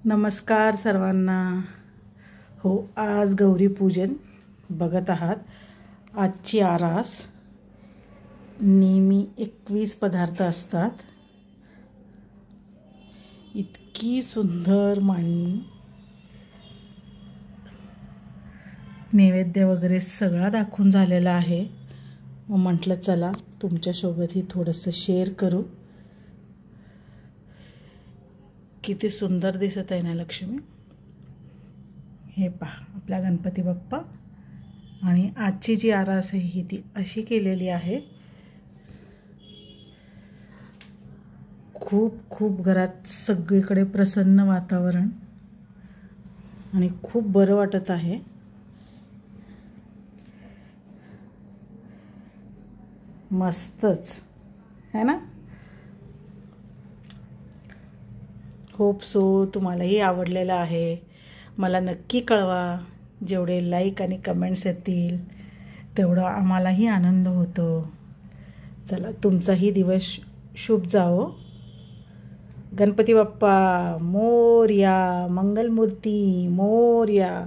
नमस्कार सर्वांना. हो, आज गौरीपूजन बघत आहात. आजची आरास नेहमी 21 पदार्थ असतात. इतकी सुंदर मांडणी, नैवेद्य वगैरे सगळा दाखवून झालेला आहे. मग म्हटलं चला तुमच्यासोबतही थोडंसं शेअर करू. किती सुंदर दिसत आहे ना लक्ष्मी. हे पहा आपला गणपती बाप्पा. आणि आजची जी आरास आहे ही ती अशी केलेली आहे. खूप खूप घरात सगळीकडे प्रसन्न वातावरण आणि खूप बरं वाटत आहे. मस्तच है ना. होप सो तुम्हालाही आवडलेलं आहे. मला नक्की कळवा. जेवढे लाईक आणि कमेंट्स येतील तेवढा आम्हालाही आनंद होतो. चला तुमचाही दिवस शुभ जावो. गणपती बाप्पा मोरया, मंगलमूर्ती मोरया.